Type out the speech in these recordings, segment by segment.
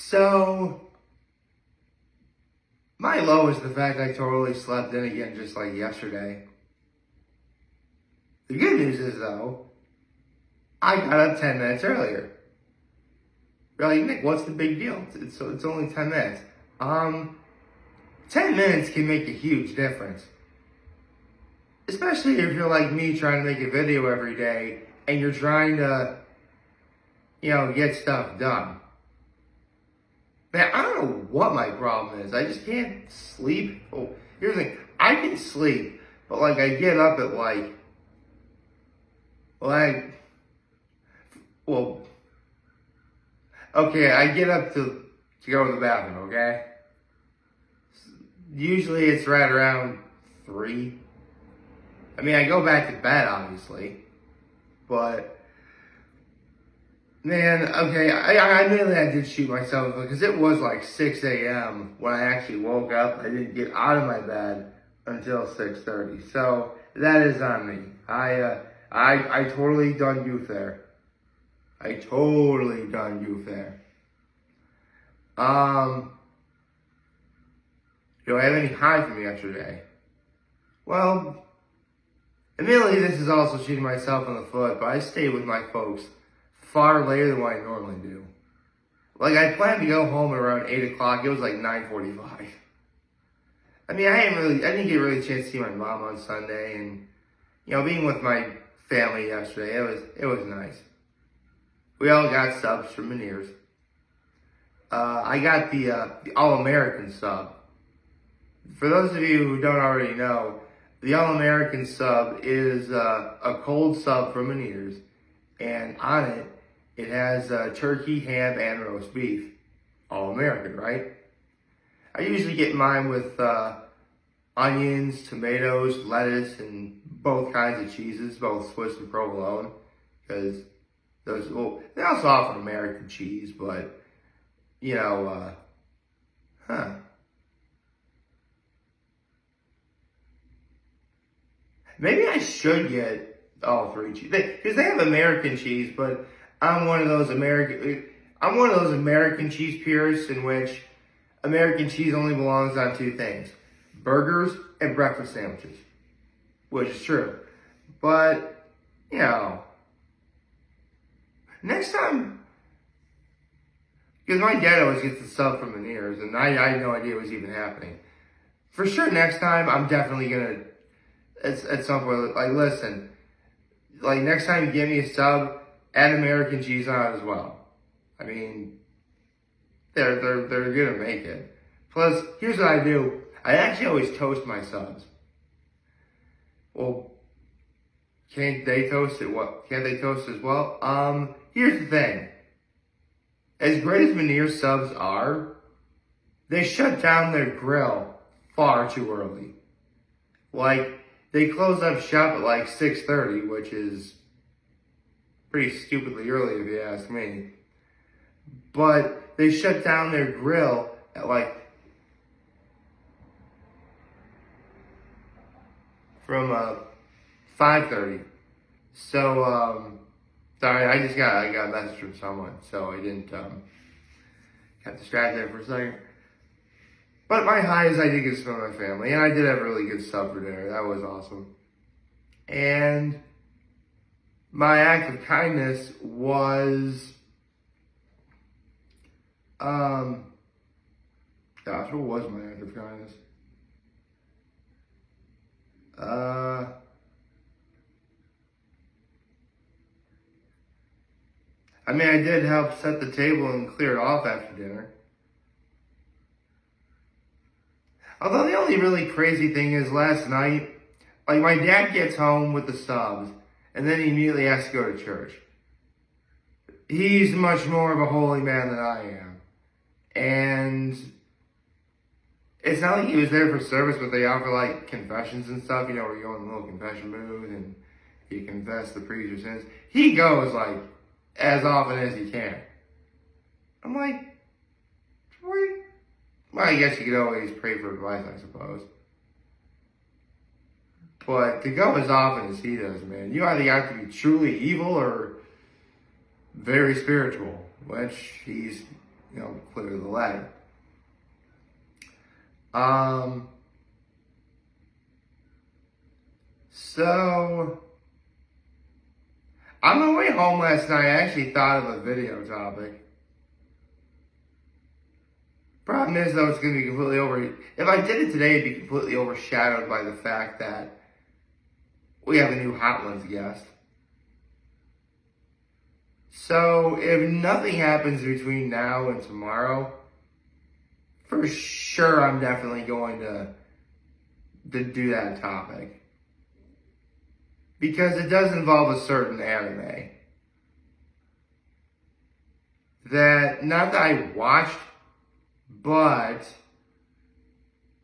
So, my low is the fact I totally slept in again just like yesterday. The good news is, though, I got up 10 minutes earlier. You're like, Nick, what's the big deal? It's only 10 minutes. 10 minutes can make a huge difference. Especially if you're like me trying to make a video every day and you're trying to, get stuff done. Man, I don't know what my problem is. I just can't sleep. Oh, here's the thing. I can sleep, but I get up at okay, I get up to go to the bathroom, okay? Usually it's right around 3. I mean, I go back to bed, obviously, but, man, okay, I admittedly I did shoot myself because it was 6 a.m. when I actually woke up. I didn't get out of my bed until 6:30, so that is on me. I totally done goof there. I totally done goof there. Do I have any high from yesterday? Well, admittedly, this is also shooting myself in the foot, but I stayed with my folks far later than what I normally do. I planned to go home around 8 o'clock. It was 9:45. I mean, I didn't get really a chance to see my mom on Sunday, and, being with my family yesterday, it was nice. We all got subs from Meniere's. I got the All-American sub. For those of you who don't already know, the All-American sub is a cold sub from Meniere's, and on it has turkey, ham, and roast beef. All-American, right? I usually get mine with onions, tomatoes, lettuce, and both kinds of cheeses, both Swiss and provolone, because they also offer American cheese, but, Maybe I should get all 3 cheese, because they have American cheese, but I'm one of those American cheese purists in which American cheese only belongs on 2 things: burgers and breakfast sandwiches, which is true. But, next time, because my dad always gets the sub from Meniere's, and I had no idea it was even happening. For sure, next time, I'm definitely gonna, at some point, listen, next time you give me a sub, add American cheese on it as well. I mean, they're gonna make it. Plus, here's what I do. I actually always toast my subs. Well, can't they toast it? Can't they toast as well? Here's the thing. As great as Meniere's subs are, they shut down their grill far too early. They close up shop at 6:30, which is pretty stupidly early if you ask me. But they shut down their grill at from 5:30. So, sorry, I got a message from someone, so I didn't, got distracted there for a second. But my high is I did get to spend with my family, and I did have a really good sub for dinner. That was awesome. And my act of kindness was, gosh, what was my act of kindness? I mean, I did help set the table and clear it off after dinner. Although the only really crazy thing is last night, my dad gets home with the subs, and then he immediately has to go to church. He's much more of a holy man than I am. And it's not like he was there for service, but they offer confessions and stuff, where you go in the little confession booth and you confess the previous sins. He goes as often as he can. I'm like, wait. Well, I guess you could always pray for advice, I suppose. But to go as often as he does, man, you either have to be truly evil or very spiritual, which he's clear the letter. So, on my way home last night, I actually thought of a video topic. Problem is, though, it's going to be completely if I did it today, it'd be completely overshadowed by the fact that we have a new Hot Ones guest. So, if nothing happens between now and tomorrow, for sure I'm definitely going to do that topic. Because it does involve a certain anime that, not that I watched, but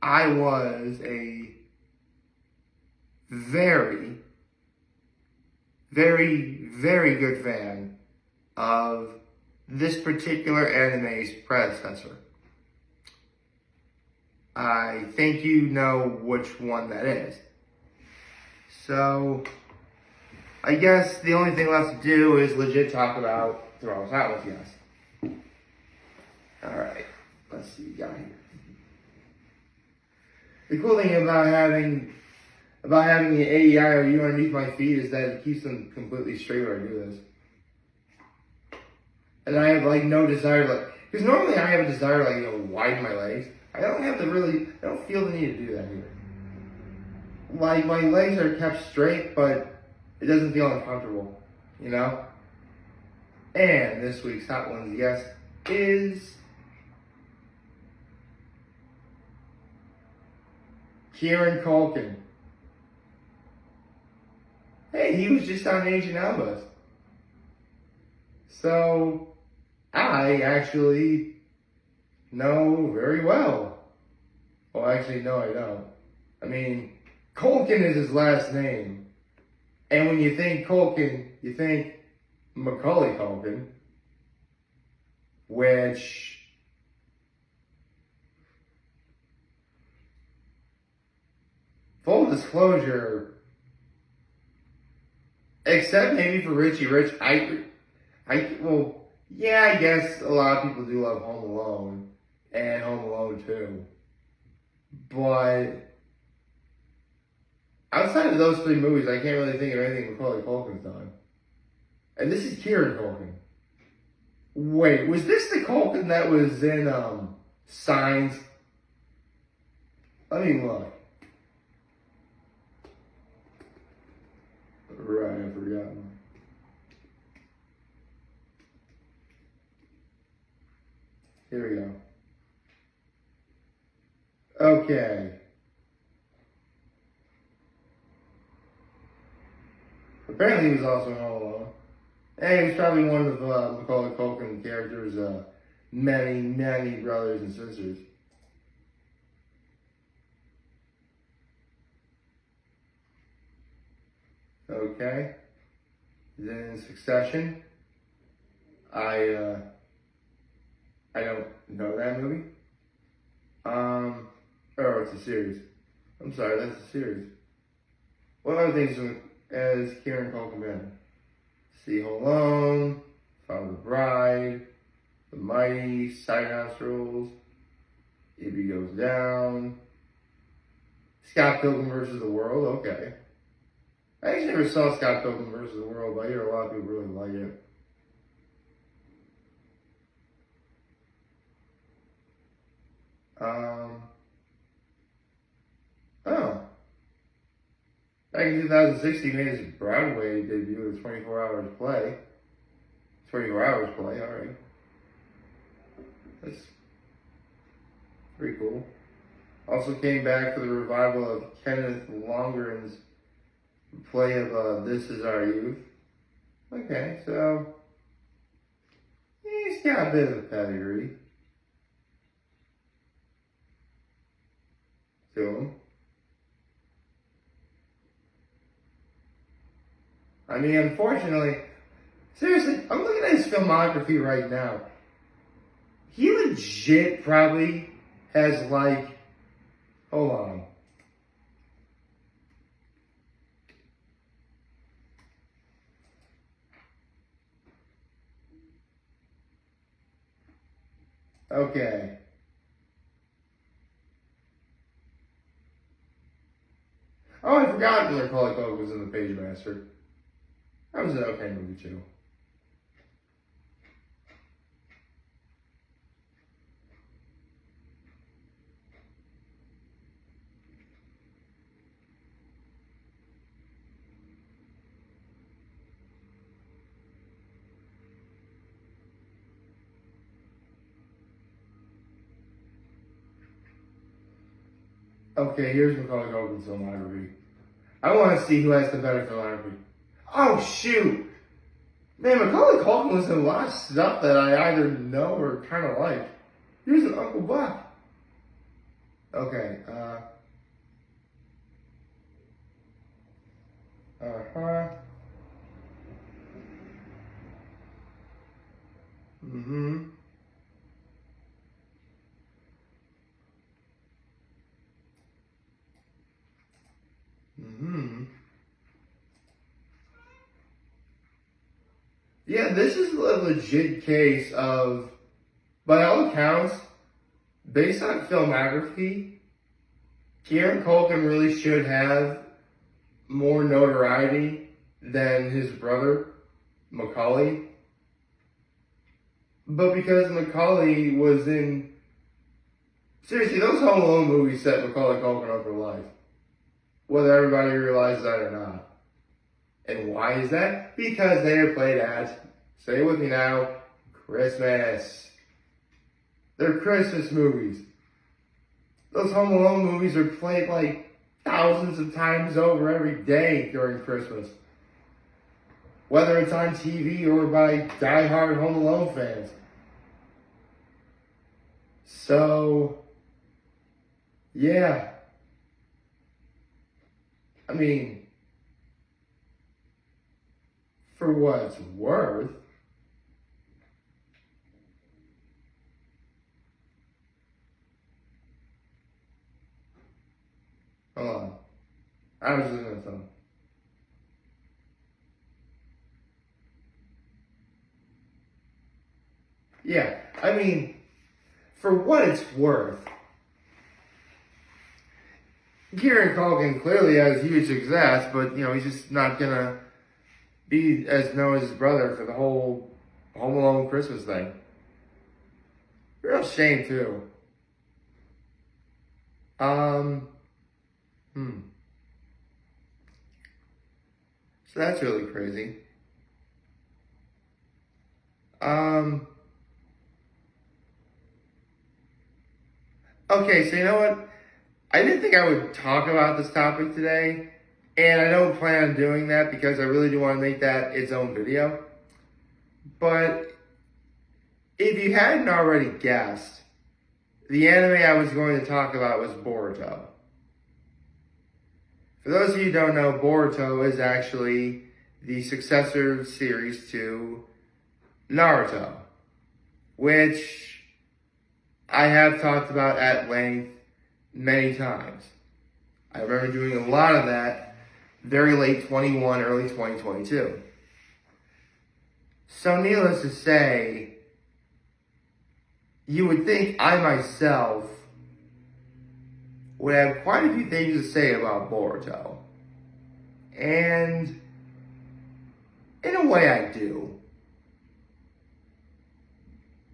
I was a very, very, very good fan of this particular anime's predecessor. I think you know which one that is. So, I guess the only thing left to do is legit talk about Tomorrow's Hot Ones guest. Alright, let's see, got here. The cool thing about having the AEIOU underneath my feet is that it keeps them completely straight when I do this. And I have no desire because normally I have a desire widen my legs. I don't feel the need to do that here. My legs are kept straight, but it doesn't feel uncomfortable, And this week's Hot Ones guest is Kieran Culkin. Hey, he was just on Agent Elvis. So, I actually know very well. Well, actually, no, I don't. I mean, Culkin is his last name. And when you think Culkin, you think Macaulay Culkin, which, full disclosure, except maybe for Richie Rich, I guess a lot of people do love Home Alone and Home Alone 2. But outside of those three movies, I can't really think of anything Macaulay Culkin's done. And this is Kieran Culkin. Wait, was this the Culkin that was in Signs? Let me look. Right, I forgot. Here we go. Okay. Apparently he was also in Home Alone. And he was probably one of Macaulay Culkin characters' many, many brothers and sisters. Okay. Then Succession. I don't know that movie. Oh, it's a series. I'm sorry, that's a series. What other things has Kieran Culkin been? See Home Alone, Follow the Bride, The Mighty, Side Rules, Ibby Goes Down, Scott Pilgrim vs. the World, okay. I actually never saw Scott Pilgrim vs. the World, but I hear a lot of people really like it. Back in 2006, he made his Broadway debut with 24 Hours Play. 24 Hours Play, alright. That's pretty cool. Also came back for the revival of Kenneth Longren's play of This Is Our Youth. Okay, so he's got a bit of a pedigree to him. I mean, unfortunately, seriously, I'm looking at his filmography right now. He legit probably has hold on. Okay. Oh, I forgot Macaulay Culkin was in The Page Master. That was an okay movie too. Okay, here's Macaulay Culkin's filmography. I want to see who has the better filmography. Oh shoot! Man, Macaulay Culkin was in a lot of stuff that I either know or kind of like. Here's an Uncle Buck. Okay, uh-huh. Mm-hmm. Mm-hmm. Yeah, this is a legit case of, by all accounts, based on filmography, Kieran Culkin really should have more notoriety than his brother, Macaulay. But because Macaulay was in... Seriously, those Home Alone movies set Macaulay Culkin up for life. Whether everybody realizes that or not. And why is that? Because they are played at, say it with me now, Christmas. They're Christmas movies. Those Home Alone movies are played like thousands of times over every day during Christmas. Whether it's on TV or by diehard Home Alone fans. So, yeah. I mean, for what it's worth, hold on. I was just gonna tell him. Yeah, I mean, for what it's worth, Kieran Culkin clearly has huge success, but he's just not gonna be as known as his brother for the whole Home Alone Christmas thing. Real shame too. Um, So that's really crazy. Okay, so you know what? I didn't think I would talk about this topic today, and I don't plan on doing that because I really do want to make that its own video. But if you hadn't already guessed, the anime I was going to talk about was Boruto. For those of you who don't know, Boruto is actually the successor series to Naruto, which I have talked about at length many times. I remember doing a lot of that very late 21, early 2022. So needless to say, you would think I myself would have quite a few things to say about Boruto. And in a way I do.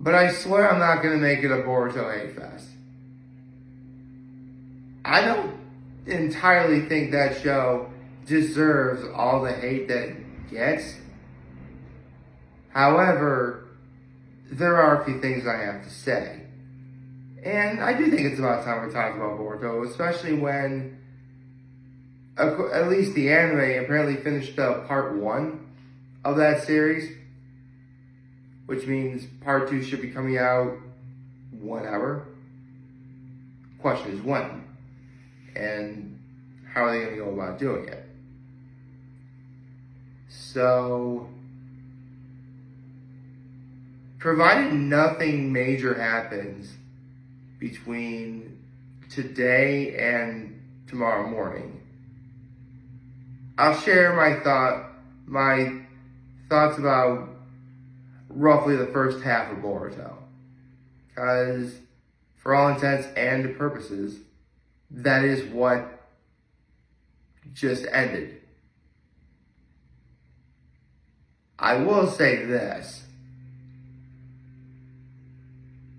But I swear I'm not going to make it a Boruto hate fest. I don't entirely think that show deserves all the hate that it gets. However, there are a few things I have to say. And I do think it's about time we talk about Boruto, especially when, at least the anime apparently finished part 1 of that series, which means part 2 should be coming out whenever. Question is when, and how are they going to go about doing it? So, provided nothing major happens between today and tomorrow morning, I'll share my thoughts about roughly the first half of Boruto. Because for all intents and purposes, that is what just ended. I will say this.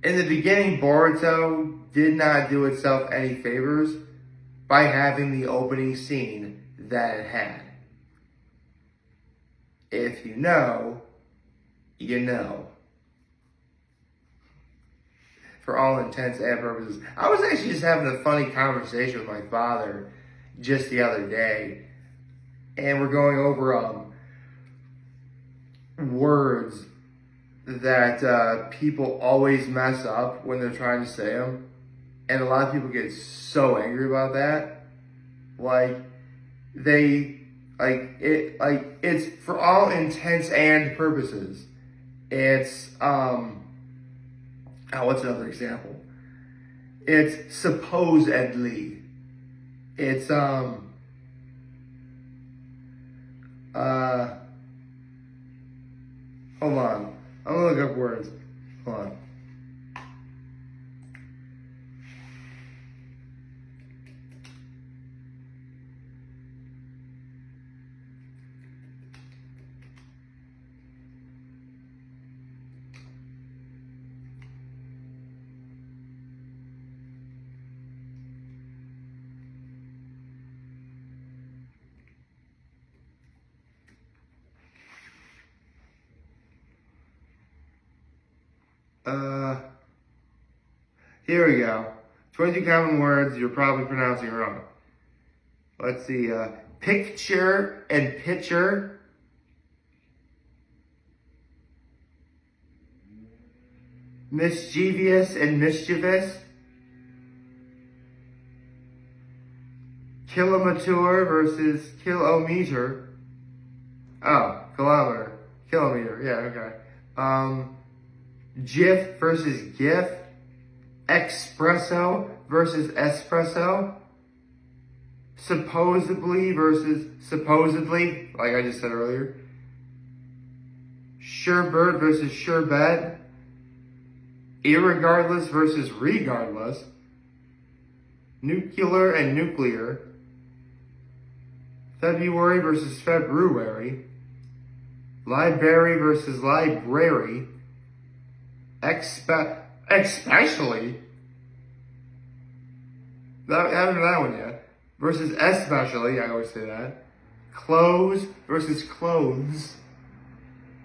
In the beginning, Boruto did not do itself any favors by having the opening scene that it had. If you know, you know. For all intents and purposes. I was actually just having a funny conversation with my father just the other day. And we're going over words that people always mess up when they're trying to say them. And a lot of people get so angry about that. It's for all intents and purposes. It's, what's another example? It's supposedly. It's, hold on. I'm gonna look up words. Hold on. Here we go. 22 common words you're probably pronouncing wrong. Let's see. Picture and pitcher. Mischievous and mischievous. Kilometer versus kilometer. Oh, kilometer. Kilometer, yeah, okay. GIF versus GIF. Espresso versus espresso. Supposedly versus supposedly, like I just said earlier. Sherbet versus sherbet. Irregardless versus regardless. Nuclear and nuclear. February versus February. Library versus library. Especially. I haven't heard that one yet. Versus especially, I always say that. Clothes versus clothes.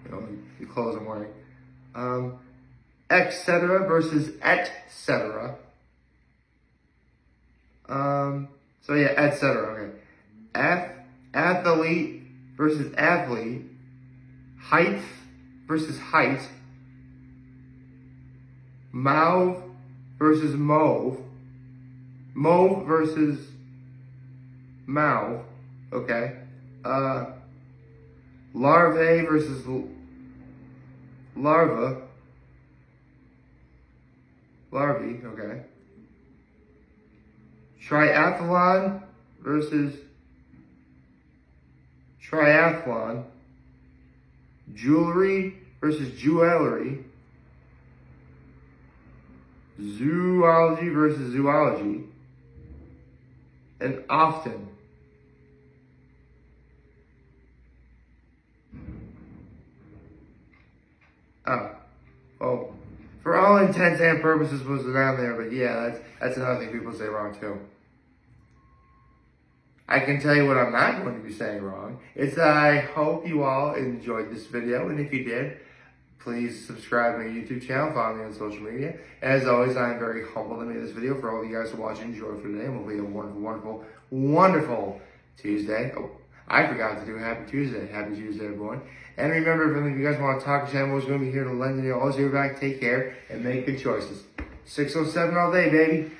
You know, the clothes I'm wearing. Etc. versus etc. So yeah, etc. Okay. Athlete versus athlete. Height versus height. Mauve versus mauve. Mauve versus mauve. Okay. Larvae versus larva. Larvae, okay. Triathlon versus triathlon. Jewelry versus jewelry. Zoology versus zoology. And often. Oh, for all intents and purposes was down there, but yeah, that's another thing people say wrong too. I can tell you what I'm not going to be saying wrong. It's that I hope you all enjoyed this video, and if you did, please subscribe to my YouTube channel, follow me on social media. As always, I am very humbled to make this video. For all of you guys who watch and enjoy for today, and hopefully a wonderful, wonderful, wonderful Tuesday. Oh, I forgot to do Happy Tuesday. Happy Tuesday, everyone. And remember, if you guys want to talk to Channel, is going to be here to lend you all your back. Take care and make good choices. 607 all day, baby.